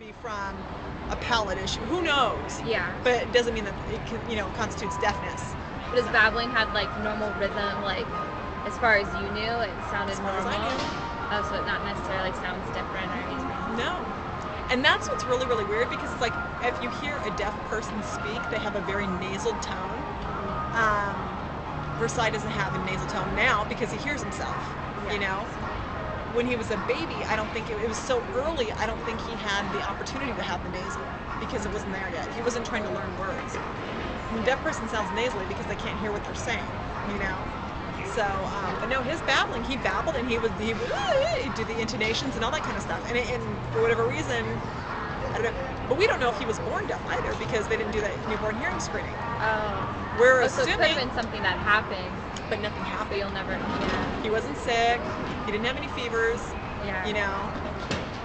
be from a palate issue. Who knows? Yeah. But it doesn't mean that it can, constitutes deafness. But his babbling had like normal rhythm, like as far as you knew, it sounded As far as I normal. knew. Oh, so it not necessarily sounds different or anything. No. And that's what's really, really weird, because it's like if you hear a deaf person speak, they have a very nasal tone. Versailles doesn't have a nasal tone now because he hears himself, When he was a baby, I don't think it was so early, I don't think he had the opportunity to have the nasal because it wasn't there yet. He wasn't trying to learn words. And the deaf person sounds nasally because they can't hear what they're saying, So, but no, his babbling, he babbled and he would do the intonations and all that kind of stuff. And for whatever reason, I don't know, but we don't know if he was born deaf either because they didn't do that newborn hearing screening. Oh. We're So it assuming, could have been something that happened, but nothing but happened. you'll never. Yeah. He wasn't sick. He didn't have any fevers. Yeah.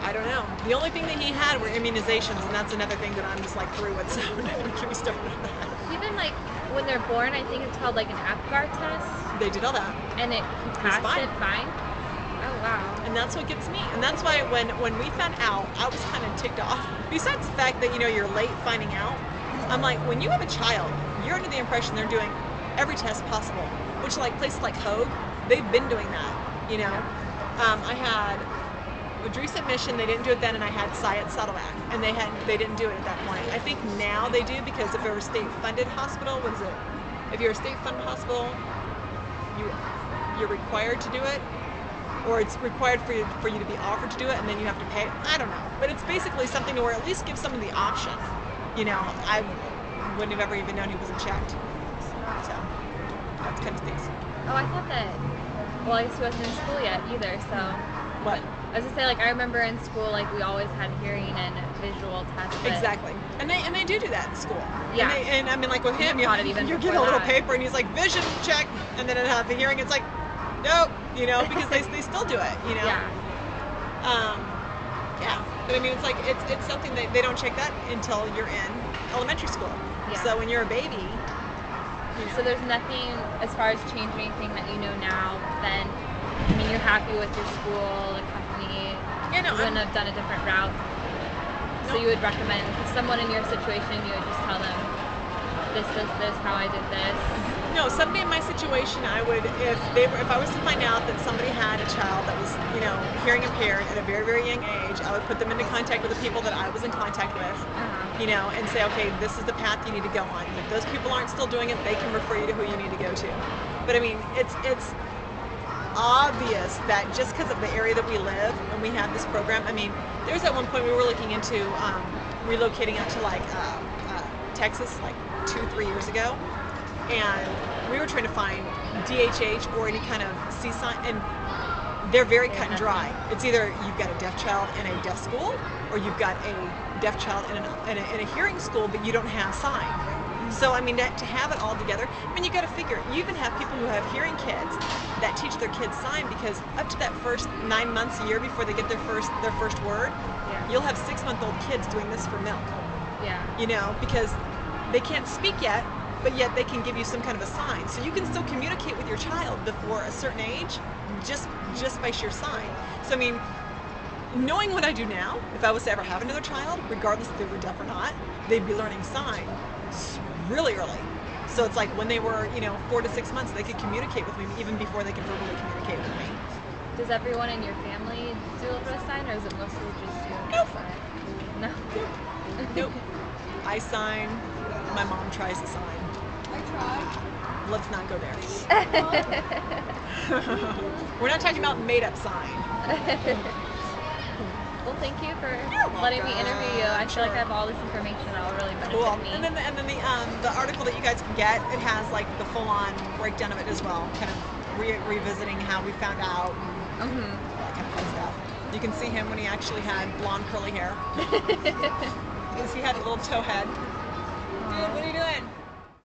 I don't know. The only thing that he had were immunizations, and that's another thing that I'm just like through with. So don't get me started on that. Even like when they're born, I think it's called like an APGAR test, They did all that, and he passed fine. it fine. Oh wow. and that's what gets me. And that's why when we found out, I was kind of ticked off. Besides the fact that you're late finding out, I'm like, when you have a child, you're under the impression they're doing every test possible, which like places like Hogue, they've been doing that. I had Idrissa Mission, they didn't do it then, and I had Syed Saddleback, and they didn't do it at that point. I think now they do, because if you're a state-funded hospital, if you're a state-funded hospital, you're required to do it, or it's required for you to be offered to do it, and then you have to pay. I don't know, but it's basically something to where at least give someone the option. I wouldn't have ever even known he wasn't checked. So that's kind of things. Oh, I thought that. Well, I guess he wasn't in school yet either. So. What? I was gonna say, like, I remember in school, like, we always had hearing and visual tests. Exactly, and they do that in school. Yeah. And I mean, like with him, you Taught it even get a before little that. paper, and he's like, vision check, and then it have the hearing. It's like, nope, because they still do it. Yeah. Yeah. But I mean, it's like it's something that they don't check that until you're in elementary school. Yeah. So when you're a baby. So there's nothing as far as changing anything that you know now. Then, I mean, you're happy with your school, the company. Yeah, no, you wouldn't have done a different route. So Nope. you would recommend someone in your situation. You would just tell them this, how I did this. No, somebody in my situation, I would, if I was to find out that somebody had a child that was, hearing impaired at a very, very young age, I would put them into contact with the people that I was in contact with, and say, okay, this is the path you need to go on. If those people aren't still doing it, they can refer you to who you need to go to. But I mean, it's obvious that just because of the area that we live, and we have this program, I mean, there's at one point we were looking into relocating out to like Texas, like 2-3 years ago, and we were trying to find DHH or any kind of C sign, and they're very cut and dry. It's either you've got a deaf child in a deaf school, or you've got a deaf child in a hearing school, but you don't have sign. So I mean, to have it all together, I mean, you got to figure. You even have people who have hearing kids that teach their kids sign, because up to that first 9 months, a year before they get their first word, you'll have 6-month-old kids doing this for milk. Yeah. Because they can't speak yet, but yet they can give you some kind of a sign. So you can still communicate with your child before a certain age, just by sheer sign. So I mean, knowing what I do now, if I was to ever have another child, regardless if they were deaf or not, they'd be learning sign really early. So it's like when they were, 4 to 6 months, they could communicate with me even before they could verbally communicate with me. Does everyone in your family do a little bit of sign, or is it mostly just you? Nope. No. Nope. I sign. My mom tries to sign. I tried. Let's not go there. We're not talking about made-up sign. Well, thank you for You're letting me welcome. interview you. I feel like Sure. I have all this information that will really benefit Cool. me. And then the article that you guys can get, it has like the full-on breakdown of it as well, kind of revisiting how we found out and that kind of fun stuff. You can see him when he actually had blonde curly hair. Because he had a little toe head. Dude, what are you doing?